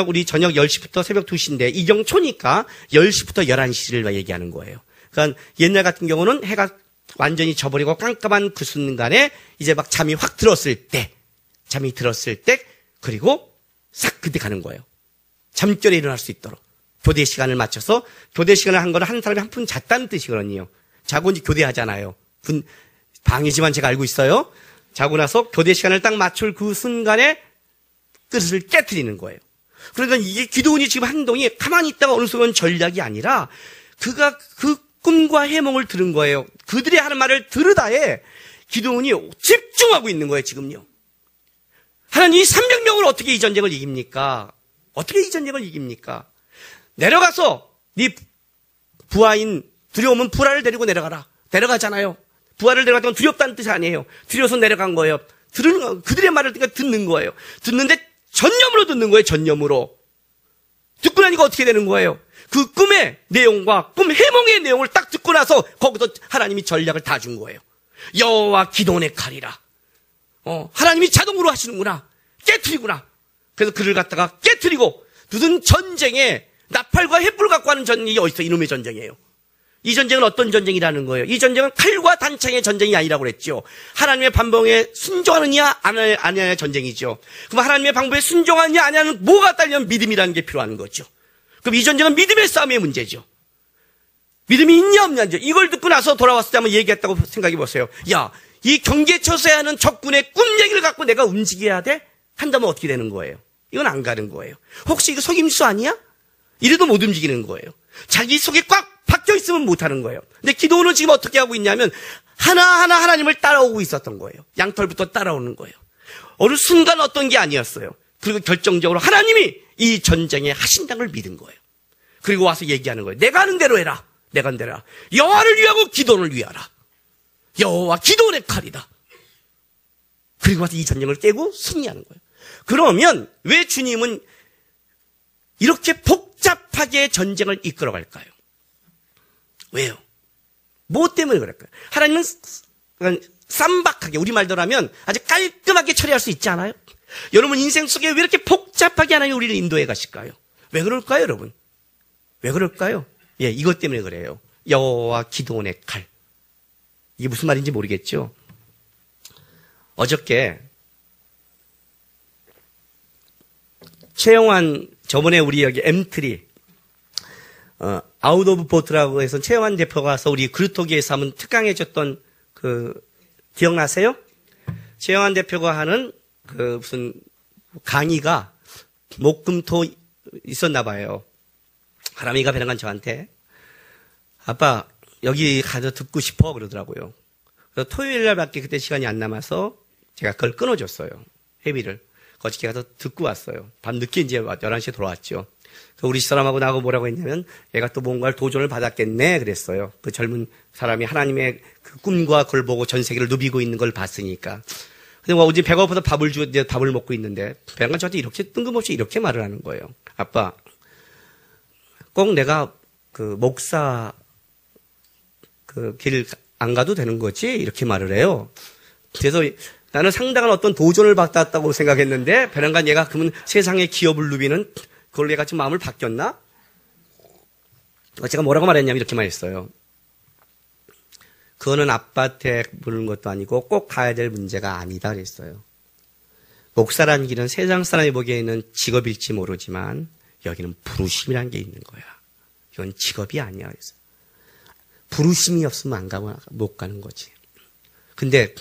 우리 저녁 10시부터 새벽 2시인데 2경 초니까 10시부터 11시를 얘기하는 거예요. 그러니까 옛날 같은 경우는 해가 완전히 져버리고 깜깜한 그 순간에 이제 막 잠이 들었을 때 그리고 싹 그때 가는 거예요. 잠결에 일어날 수 있도록 교대 시간을 맞춰서 교대 시간을 한 거는 한 사람이 한 푼 잤다는 뜻이거든요. 자고 이제 교대하잖아요. 방이지만 제가 알고 있어요. 자고 나서 교대 시간을 딱 맞출 그 순간에 그릇을 깨트리는 거예요. 그러니까 이게 기도원이 지금 행동이 가만히 있다가 어느 순간 전략이 아니라 그가 그 꿈과 해몽을 들은 거예요. 그들이 하는 말을 들으다에 기도원이 집중하고 있는 거예요, 지금요. 하나님, 이 300명을 어떻게 이 전쟁을 이깁니까? 어떻게 이 전쟁을 이깁니까? 내려가서 네 부하인 두려우면 부하를 데리고 내려가라. 내려가잖아요. 부하를 데려갔다면 두렵다는 뜻이 아니에요. 두려워서 내려간 거예요. 그들의 말을 듣는 거예요. 듣는데 전념으로 듣는 거예요, 전념으로. 듣고 나니까 어떻게 되는 거예요? 그 꿈의 내용과 꿈 해몽의 내용을 딱 듣고 나서 거기서 하나님이 전략을 다 준 거예요. 여호와 기도원의 칼이라. 하나님이 자동으로 하시는구나. 깨트리구나. 그래서 그를 갖다가 깨트리고 무슨 전쟁에 나팔과 횃불 갖고 하는 전쟁이 어디서 이놈의 전쟁이에요. 이 전쟁은 어떤 전쟁이라는 거예요? 이 전쟁은 칼과 단창의 전쟁이 아니라고 그랬죠. 하나님의 반봉에 순종하느냐 아니냐의 전쟁이죠. 그럼 하나님의 방법에 순종하느냐 아니냐는 뭐가 따르면 믿음이라는 게 필요한 거죠. 그럼 이 전쟁은 믿음의 싸움의 문제죠. 믿음이 있냐 없냐죠. 이걸 듣고 나서 돌아왔을 때 한번 얘기했다고 생각해 보세요. 야, 이 경계처서에 하는 적군의 꿈 얘기를 갖고 내가 움직여야 돼? 한다면 어떻게 되는 거예요? 이건 안 가는 거예요. 혹시 이거 속임수 아니야? 이래도 못 움직이는 거예요. 자기 속에 꽉 박혀 있으면 못 하는 거예요. 근데 기도원은 지금 어떻게 하고 있냐면 하나하나 하나님을 따라오고 있었던 거예요. 양털부터 따라오는 거예요. 어느 순간 어떤 게 아니었어요. 그리고 결정적으로 하나님이 이 전쟁에 하신다는 걸 믿은 거예요. 그리고 와서 얘기하는 거예요. 내가 하는 대로 해라. 내가 하는 대로 해라. 여호와를 위하고 기도원을 위하라. 여호와 기도원의 칼이다. 그리고 와서 이 전쟁을 깨고 승리하는 거예요. 그러면 왜 주님은 이렇게 복잡하게 전쟁을 이끌어갈까요? 왜요? 뭐 때문에 그럴까요? 하나님은 쌈박하게, 우리말대로 하면 아주 깔끔하게 처리할 수 있지 않아요? 여러분 인생 속에 왜 이렇게 복잡하게 하나님이 우리를 인도해 가실까요? 왜 그럴까요, 여러분? 왜 그럴까요? 예, 이것 때문에 그래요. 여호와 기도원의 칼. 이게 무슨 말인지 모르겠죠? 어저께 최영환, 저번에 우리 여기 엠트리 아웃 오브 보트라고 해서 최영환 대표가 와서 우리 그루토기에서 한번 특강해줬던 기억나세요? 최영환 대표가 하는 무슨 강의가 목금토 있었나 봐요. 하람이가 배랑간 저한테 아빠 여기 가서 듣고 싶어 그러더라고요. 그래서 토요일 날밖에 그때 시간이 안 남아서 제가 그걸 끊어줬어요. 회비를. 어저께 가서 듣고 왔어요. 밤늦게 이제 11시에 돌아왔죠. 우리 집사람하고 나하고 뭐라고 했냐면 얘가 또 뭔가를 도전을 받았겠네 그랬어요. 그 젊은 사람이 하나님의 그 꿈과 그걸 보고 전 세계를 누비고 있는 걸 봤으니까. 근데 어제 배가 고파서 이제 밥을 먹고 있는데 배가 저한테 이렇게 뜬금없이 이렇게 말을 하는 거예요. 아빠, 꼭 내가 목사 길 안 가도 되는 거지? 이렇게 말을 해요. 그래서 나는 상당한 어떤 도전을 받았다고 생각했는데 배랑간 얘가 그러면 세상의 기업을 누비는 그걸로 얘가 지금 마음을 바뀌었나? 제가 뭐라고 말했냐면 이렇게 말했어요. 그거는 아빠한테 물은 것도 아니고 꼭 가야 될 문제가 아니다 그랬어요. 목사라는 길은 세상 사람이 보기에는 직업일지 모르지만 여기는 부르심이라는 게 있는 거야. 이건 직업이 아니야 그랬어요. 부르심이 없으면 안 가면 못 가는 거지. 근데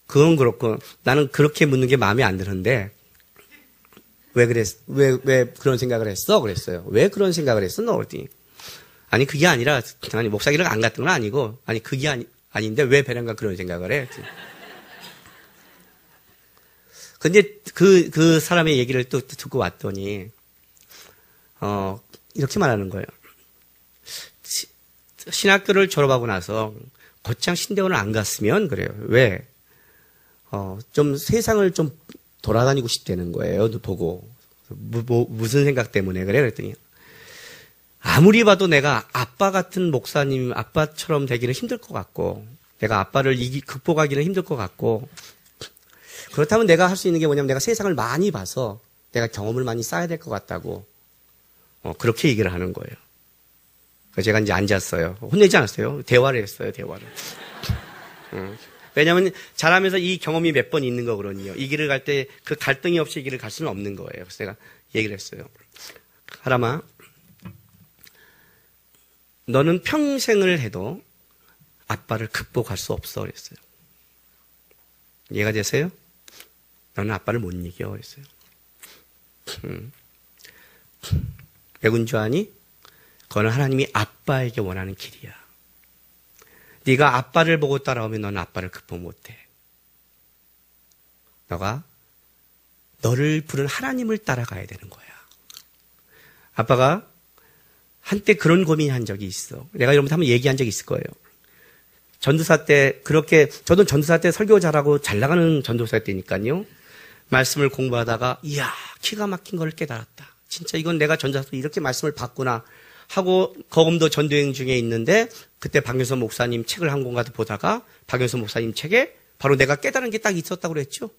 그건 그렇고 나는 그렇게 묻는 게 마음에 안 드는데 왜 그런 생각을 했어? 그랬어요. 왜 그런 생각을 했어? 너 어디? 아니 그게 아니라 아니 목사기를 안 갔던 건 아니고 아니 그게 아닌데 왜 배랑간 그런 생각을 해? 근데 그 사람의 얘기를 또 듣고 왔더니 이렇게 말하는 거예요. 신학교를 졸업하고 나서 곧장 신대원을 안 갔으면 그래요. 왜? 좀 세상을 좀 돌아다니고 싶다는 거예요. 보고. 무슨 생각 때문에 그래? 그랬더니 아무리 봐도 내가 아빠 같은 목사님, 아빠처럼 되기는 힘들 것 같고 내가 아빠를 극복하기는 힘들 것 같고 그렇다면 내가 할 수 있는 게 뭐냐면 내가 세상을 많이 봐서 내가 경험을 많이 쌓아야 될 것 같다고 그렇게 얘기를 하는 거예요. 그래서 제가 이제 앉았어요. 혼내지 않았어요. 대화를 했어요. 대화를. 왜냐하면 자라면서 이 경험이 몇 번 있는 거거든요. 이 길을 갈 때 그 갈등이 없이 이 길을 갈 수는 없는 거예요. 그래서 제가 얘기를 했어요. 하람아, 너는 평생을 해도 아빠를 극복할 수 없어 그랬어요. 이해가 되세요? 너는 아빠를 못 이겨 그랬어요. 왜 그런 줄 아니? 그거는 하나님이 아빠에게 원하는 길이야. 네가 아빠를 보고 따라오면 너는 아빠를 극복 못해. 너가 너를 부른 하나님을 따라가야 되는 거야. 아빠가 한때 그런 고민한 적이 있어. 내가 여러분한테 한번 얘기한 적이 있을 거예요. 전도사 때 그렇게, 저도 전도사 때 설교 잘하고 잘 나가는 전도사 때니까요. 말씀을 공부하다가 이야 기가 막힌 걸 깨달았다. 진짜 이건 내가 전도사로 이렇게 말씀을 받구나 하고 거금도 전도여행 중에 있는데 그때 박영선 목사님 책을 한 권 가서 보다가 박영선 목사님 책에 바로 내가 깨달은 게 딱 있었다고 그랬죠.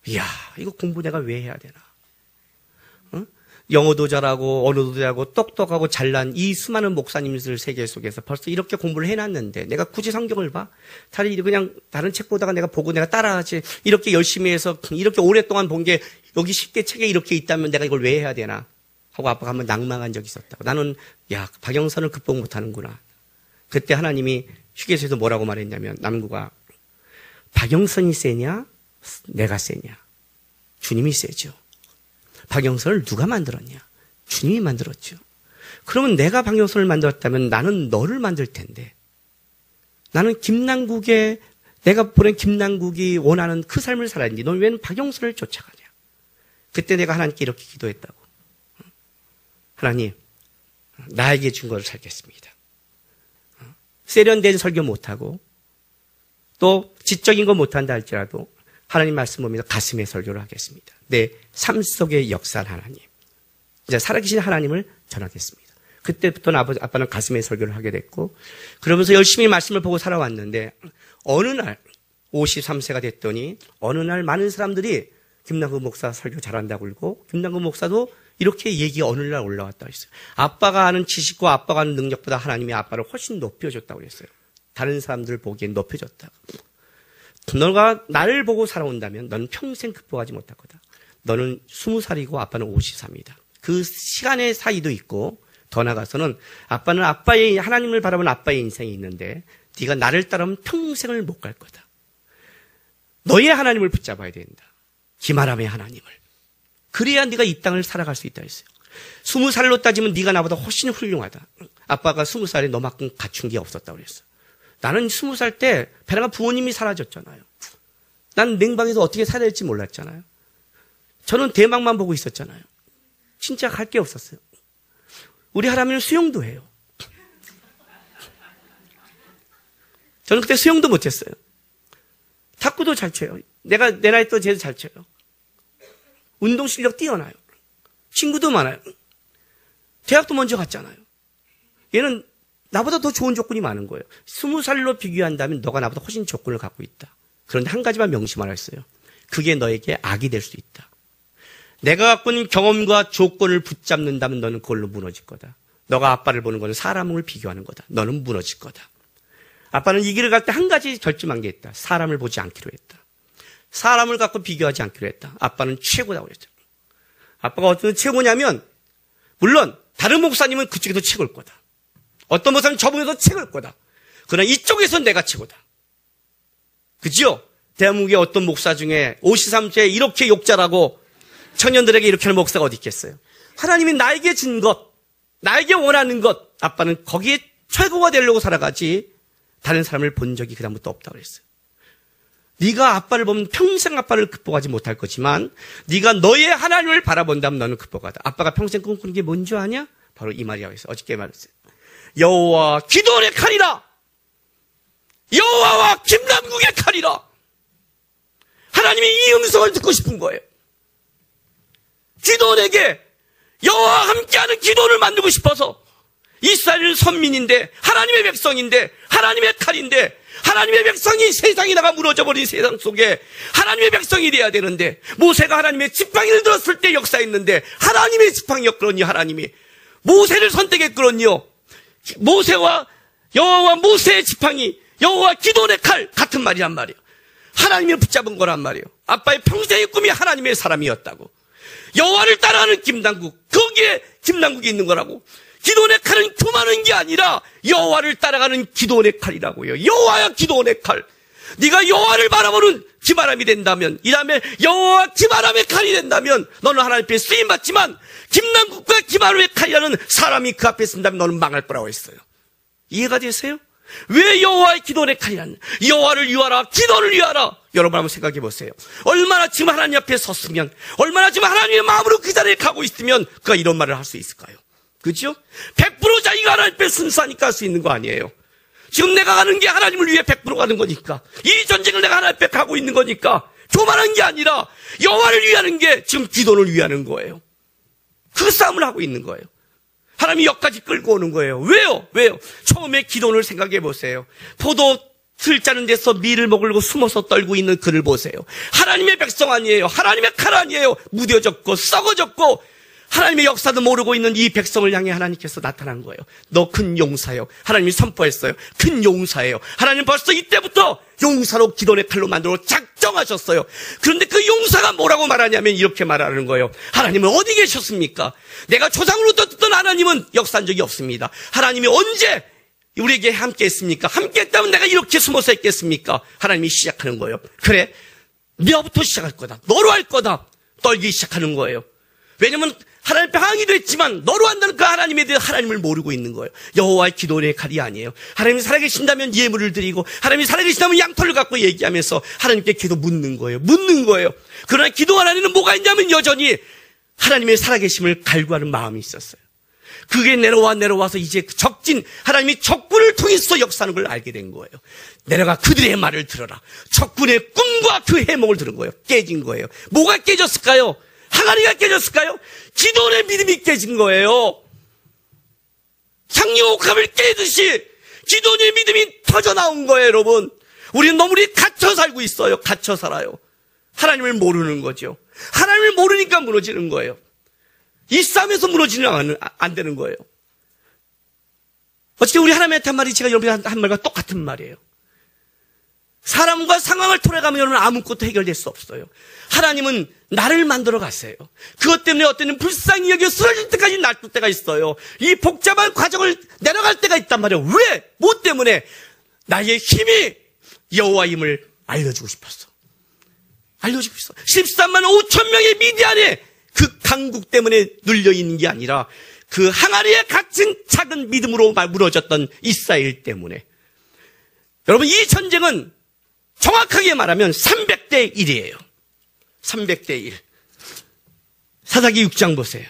이야 이거 공부 내가 왜 해야 되나. 영어도 잘하고 언어도 잘하고 똑똑하고 잘난 이 수많은 목사님들 세계 속에서 벌써 이렇게 공부를 해놨는데 내가 굳이 성경을 봐? 차라리 그냥 다른 책 보다가 내가 보고 내가 따라하지. 이렇게 열심히 해서 이렇게 오랫동안 본 게 여기 10개 책에 이렇게 있다면 내가 이걸 왜 해야 되나 하고 아빠가 한번 낭망한 적이 있었다고. 나는 야 박영선을 극복 못하는구나. 그때 하나님이 휴게소에서 뭐라고 말했냐면 남구가 박영선이 세냐 내가 세냐. 주님이 세죠. 박영선을 누가 만들었냐? 주님이 만들었죠. 그러면 내가 박영선을 만들었다면 나는 너를 만들 텐데 나는 김남국의 내가 보낸 김남국이 원하는 그 삶을 살았는데 넌 왜 박영선을 쫓아가냐? 그때 내가 하나님께 이렇게 기도했다고. 하나님 나에게 준 것을 살겠습니다. 세련된 설교 못하고 또 지적인 거 못한다 할지라도 하나님 말씀 보면서 가슴의 설교를 하겠습니다. 내 삶 속의 역사를 하나님. 이제 살아계신 하나님을 전하겠습니다. 그때부터는 아빠는 가슴의 설교를 하게 됐고 그러면서 열심히 말씀을 보고 살아왔는데 어느 날 53세가 됐더니 어느 날 많은 사람들이 김남국 목사 설교 잘한다고 그러고 김남국 목사도 이렇게 얘기가 어느 날 올라왔다고 했어요. 아빠가 아는 지식과 아빠가 아는 능력보다 하나님이 아빠를 훨씬 높여줬다고 그랬어요. 다른 사람들 보기엔 높여줬다고. 너가 나를 보고 살아온다면 너는 평생 극복하지 못할 거다. 너는 20살이고 아빠는 53이다. 그 시간의 사이도 있고 더 나아가서는 아빠는 아빠의 하나님을 바라보는 아빠의 인생이 있는데 네가 나를 따르면 평생을 못 갈 거다. 너의 하나님을 붙잡아야 된다. 기마람의 하나님을. 그래야 네가 이 땅을 살아갈 수 있다 했어요. 20살로 따지면 네가 나보다 훨씬 훌륭하다. 아빠가 20살에 너만큼 갖춘 게 없었다고 그랬어. 나는 20살 때 베라가 부모님이 사라졌잖아요. 난 냉방에서 어떻게 살아야 될지 몰랐잖아요. 저는 대망만 보고 있었잖아요. 진짜 갈 게 없었어요. 우리 할아버지는 수영도 해요. 저는 그때 수영도 못했어요. 탁구도 잘 쳐요. 내가 내 나이 또 쟤도 잘 쳐요. 운동 실력 뛰어나요. 친구도 많아요. 대학도 먼저 갔잖아요. 얘는 나보다 더 좋은 조건이 많은 거예요. 20살로 비교한다면 너가 나보다 훨씬 조건을 갖고 있다. 그런데 한 가지만 명심하라 했어요. 그게 너에게 악이 될 수 있다. 내가 갖고 있는 경험과 조건을 붙잡는다면 너는 그걸로 무너질 거다. 너가 아빠를 보는 것은 사람을 비교하는 거다. 너는 무너질 거다. 아빠는 이 길을 갈 때 한 가지 결심한 게 있다. 사람을 보지 않기로 했다. 사람을 갖고 비교하지 않기로 했다. 아빠는 최고다고 그랬죠. 아빠가 어떤 최고냐면 물론 다른 목사님은 그쪽에서 최고일 거다. 어떤 목사님은 저분에서 최고일 거다. 그러나 이쪽에서 내가 최고다. 그죠? 대한민국의 어떤 목사 중에 53세에 이렇게 욕잘하고 청년들에게 이렇게 하는 목사가 어디 있겠어요? 하나님이 나에게 준 것, 나에게 원하는 것, 아빠는 거기에 최고가 되려고 살아가지 다른 사람을 본 적이 그다음부터 없다고 그랬어요. 네가 아빠를 보면 평생 아빠를 극복하지 못할 거지만 네가 너의 하나님을 바라본다면 너는 극복하다. 아빠가 평생 꿈꾸는 게 뭔지 아냐? 바로 이 말이라고 했어요. 어저께 말했어요. 여호와 기도원의 칼이라. 여호와와 김남국의 칼이라. 하나님이 이 음성을 듣고 싶은 거예요. 기도원에게 여호와와 함께하는 기도원을 만들고 싶어서 이스라엘 선민인데 하나님의 백성인데 하나님의 칼인데 하나님의 백성이 세상에 나가 무너져버린 세상 속에 하나님의 백성이 돼야 되는데 모세가 하나님의 지팡이를 들었을 때 역사했는데 하나님의 지팡이였거든요. 하나님이 모세를 선택했거든요. 모세와 여호와와 모세의 지팡이 여호와 기도원의 칼 같은 말이란 말이에요. 하나님을 붙잡은 거란 말이에요. 아빠의 평생의 꿈이 하나님의 사람이었다고. 여호와를 따라하는 김남국 거기에 김남국이 있는 거라고. 기도원의 칼은 교만한 게 아니라 여호와를 따라가는 기도원의 칼이라고요. 여호와야 기도원의 칼. 네가 여호와를 바라보는 기바람이 된다면, 이 다음에 여호와 기바람의 칼이 된다면 너는 하나님 앞에 쓰임받지만 김남국과 기바람의 칼이라는 사람이 그 앞에 쓴다면 너는 망할 거라고 했어요. 이해가 되세요? 왜 여호와의 기도원의 칼이라는, 여호와를 위하라, 기도를 위하라. 여러분 한번 생각해 보세요. 얼마나 지금 하나님 앞에 섰으면, 얼마나 지금 하나님의 마음으로 그 자리에 가고 있으면 그가 이런 말을 할 수 있을까요? 그렇죠? 100% 자기가 하나님 앞에 순수하니까 할 수 있는 거 아니에요. 지금 내가 가는 게 하나님을 위해 100% 가는 거니까, 이 전쟁을 내가 하나님 앞에 가고 있는 거니까 교만한 게 아니라 여호와를 위하는 게 지금 기도를 위하는 거예요. 그 싸움을 하고 있는 거예요. 하나님이 여기까지 끌고 오는 거예요. 왜요? 처음에 기도를 생각해 보세요. 포도 틀 짜는 데서 밀을 먹으려고 숨어서 떨고 있는 그를 보세요. 하나님의 백성 아니에요. 하나님의 칼 아니에요. 무뎌졌고 썩어졌고 하나님의 역사도 모르고 있는 이 백성을 향해 하나님께서 나타난 거예요. 너 큰 용사요. 하나님이 선포했어요. 큰 용사예요. 하나님 벌써 이때부터 용사로 기도의 칼로 만들어 작정하셨어요. 그런데 그 용사가 뭐라고 말하냐면 이렇게 말하는 거예요. 하나님은 어디 계셨습니까? 내가 조상으로부터 듣던 하나님은 역사한 적이 없습니다. 하나님이 언제 우리에게 함께 했습니까? 함께 했다면 내가 이렇게 숨어서 했겠습니까? 하나님이 시작하는 거예요. 그래, 너부터 시작할 거다. 너로 할 거다. 떨기 시작하는 거예요. 왜냐면 하나님 앞에 항의도 했지만 너로 한다는 그 하나님에 대해 하나님을 모르고 있는 거예요. 여호와의 기도의 칼이 아니에요. 하나님이 살아계신다면 예물을 드리고 하나님이 살아계신다면 양털을 갖고 얘기하면서 하나님께 기도 묻는 거예요. 그러나 기도 안에는 뭐가 있냐면 여전히 하나님의 살아계심을 갈구하는 마음이 있었어요. 그게 내려와서 이제 적진 하나님이 적군을 통해서 역사하는 걸 알게 된 거예요. 내려가 그들의 말을 들어라. 적군의 꿈과 그 해몽을 들은 거예요. 깨진 거예요. 뭐가 깨졌을까요? 항아리가 깨졌을까요? 기도원의 믿음이 깨진 거예요. 창녀옥합을 깨듯이 기도원의 믿음이 터져나온 거예요. 여러분, 우리는 너무 갇혀 살고 있어요. 갇혀 살아요. 하나님을 모르는 거죠. 하나님을 모르니까 무너지는 거예요. 이 싸움에서 무너지면 안 되는 거예요. 어쨌든 우리 하나님한테 한 말이 제가 여러분한테 한 말과 똑같은 말이에요. 사람과 상황을 돌아가면 아무것도 해결될 수 없어요. 하나님은 나를 만들어 갔어요. 그것 때문에 어떤 때는 불쌍히 여겨 쓰러질 때까지 놔둘 때가 있어요. 이 복잡한 과정을 내려갈 때가 있단 말이에요. 왜? 뭐 때문에? 나의 힘이 여호와임을 알려주고 싶었어. 13만 5천 명의 미디안에 그 강국 때문에 눌려있는 게 아니라 그 항아리에 갇힌 작은 믿음으로 무너졌던 이스라엘 때문에. 여러분, 이 전쟁은 정확하게 말하면 300대 1이에요. 300대 1. 사사기 6장 보세요.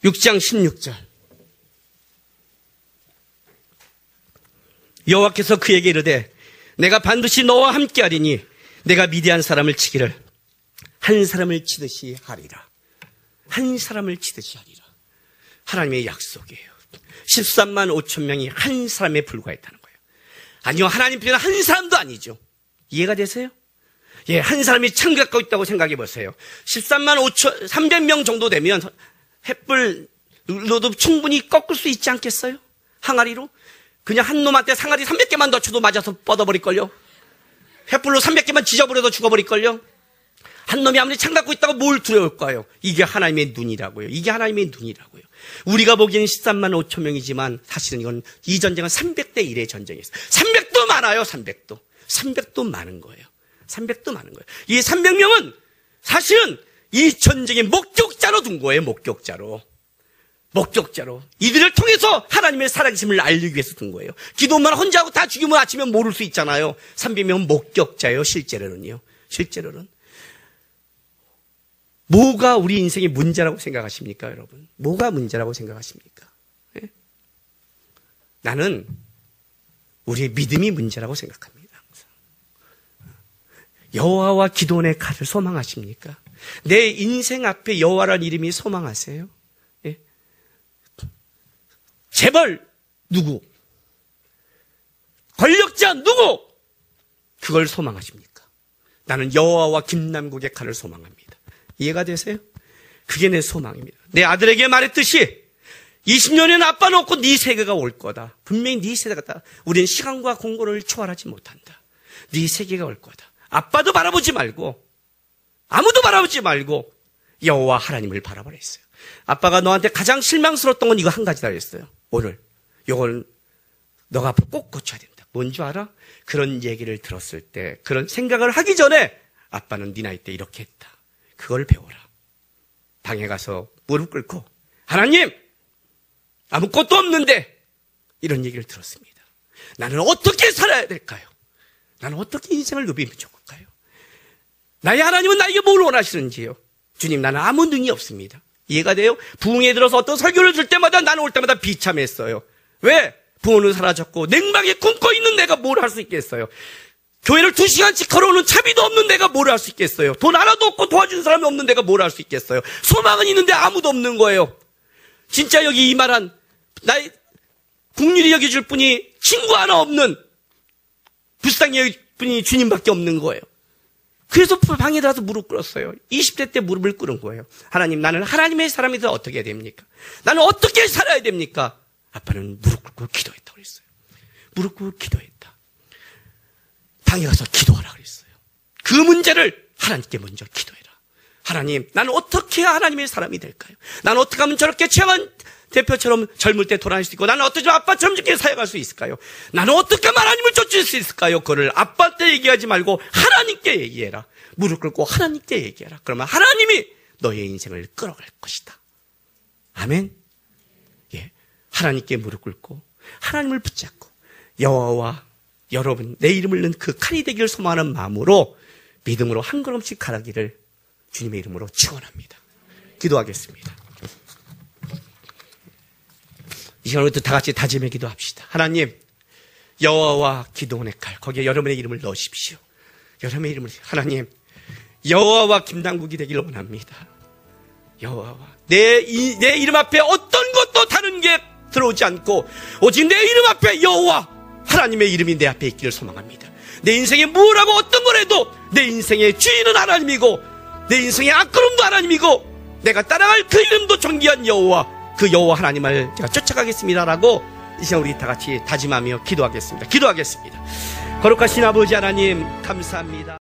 (6장 16절) 여호와께서 그에게 이르되 내가 반드시 너와 함께하리니 내가 미디안 사람을 치기를 한 사람을 치듯이 하리라. 한 사람을 치듯이 하리라. 하나님의 약속이에요. 13만 5천 명이 한 사람에 불과했다는 거예요. 아니요, 하나님께서는 한 사람도 아니죠. 이해가 되세요? 예, 한 사람이 천 갖고 있다고 생각해 보세요. 13만 5천 300명 정도 되면 횃불로도 충분히 꺾을 수 있지 않겠어요? 항아리로? 그냥 한 놈한테 항아리 300개만 더 쳐도 맞아서 뻗어버릴걸요? 횃불로 300개만 지져버려도 죽어버릴걸요? 한 놈이 아무리 창 갖고 있다고 뭘 두려울까요? 이게 하나님의 눈이라고요. 이게 하나님의 눈이라고요. 우리가 보기에는 13만 5천 명이지만 사실은 이건 이 전쟁은 300대 1의 전쟁이었어요. 300도 많아요. 300도 많은 거예요. 300도 많은 거예요. 이 300명은 사실은 이 전쟁의 목격자로 둔 거예요. 목격자로. 이들을 통해서 하나님의 살아계심을 알리기 위해서 둔 거예요. 기도만 혼자 하고 다 죽이면 아침에 모를 수 있잖아요. 300명은 목격자예요. 실제로는요. 뭐가 우리 인생의 문제라고 생각하십니까, 여러분? 뭐가 문제라고 생각하십니까? 네? 나는 우리의 믿음이 문제라고 생각합니다. 항상. 여호와와 기도원의 칼을 소망하십니까? 내 인생 앞에 여호와라는 이름이 소망하세요? 네? 재벌 누구? 권력자 누구? 그걸 소망하십니까? 나는 여호와와 김남국의 칼을 소망합니다. 이해가 되세요? 그게 내 소망입니다. 내 아들에게 말했듯이 20년에는 아빠 놓고 네 세계가 올 거다. 분명히 네 세대가 우리는 시간과 공고를 초월하지 못한다. 네 세계가 올 거다. 아빠도 바라보지 말고 아무도 바라보지 말고 여호와 하나님을 바라보라 했어요. 아빠가 너한테 가장 실망스러웠던 건 이거 한 가지다 그랬어요. 오늘 요건 너가 앞으로 꼭 고쳐야 된다. 뭔 줄 알아? 그런 얘기를 들었을 때, 그런 생각을 하기 전에 아빠는 네 나이 때 이렇게 했다. 그걸 배워라. 방에 가서 무릎 꿇고 하나님 아무것도 없는데 이런 얘기를 들었습니다. 나는 어떻게 살아야 될까요? 나는 어떻게 인생을 누비면 좋을까요? 나의 하나님은 나에게 뭘 원하시는지요? 주님, 나는 아무 능이 없습니다. 이해가 돼요? 부흥에 들어서 어떤 설교를 줄 때마다 나는 올 때마다 비참했어요. 왜? 부모는 사라졌고 냉방에 굶고 있는 내가 뭘 할 수 있겠어요? 교회를 2시간씩 걸어오는 차비도 없는 내가 뭘 할 수 있겠어요? 돈 하나도 없고 도와주는 사람이 없는 내가 뭘 할 수 있겠어요? 소망은 있는데 아무도 없는 거예요. 진짜 여기 이 말한 나의 국률이 여겨줄 분이 친구 하나 없는 불쌍히 여길 분이 주님밖에 없는 거예요. 그래서 방에 들어가서 무릎 꿇었어요. 20대 때 무릎을 꿇은 거예요. 하나님, 나는 하나님의 사람이 더 어떻게 해야 됩니까? 나는 어떻게 살아야 됩니까? 아빠는 무릎 꿇고 기도했다고 그랬어요. 무릎 꿇고 기도했다. 방에 가서 기도하라 그랬어요. 그 문제를 하나님께 먼저 기도해라. 하나님, 나는 어떻게 해야 하나님의 사람이 될까요? 나는 어떻게 하면 저렇게 최양한 대표처럼 젊을 때 돌아다닐 수 있고, 나는 어떻게 하면 아빠처럼 저렇게 사역할 수 있을까요? 나는 어떻게 하면 하나님을 쫓을 수 있을까요? 그걸 아빠한테 얘기하지 말고 하나님께 얘기해라. 무릎 꿇고 하나님께 얘기해라. 그러면 하나님이 너의 인생을 끌어갈 것이다. 아멘. 예, 하나님께 무릎 꿇고 하나님을 붙잡고 여호와와 여러분 내 이름을 넣은 그 칼이 되기를 소망하는 마음으로 믿음으로 한 걸음씩 가라기를 주님의 이름으로 축원합니다. 기도하겠습니다. 이 시간부터 다 같이 다짐의 기도합시다. 하나님, 여호와와 기도원의 칼, 거기에 여러분의 이름을 넣으십시오. 여러분의 이름을, 하나님, 여호와와 김남국이 되기를 원합니다. 여호와와 내 이름 앞에 어떤 것도 다른 게 들어오지 않고 오직 내 이름 앞에 여호와 하나님의 이름이 내 앞에 있기를 소망합니다. 내 인생에 무엇하고 어떤 걸 해도 내 인생의 주인은 하나님이고 내 인생의 앞걸음도 하나님이고 내가 따라갈 그 이름도 존귀한 여호와, 그 여호와 하나님을 제가 쫓아가겠습니다라고 이 시간 우리 다 같이 다짐하며 기도하겠습니다. 거룩하신 아버지 하나님 감사합니다.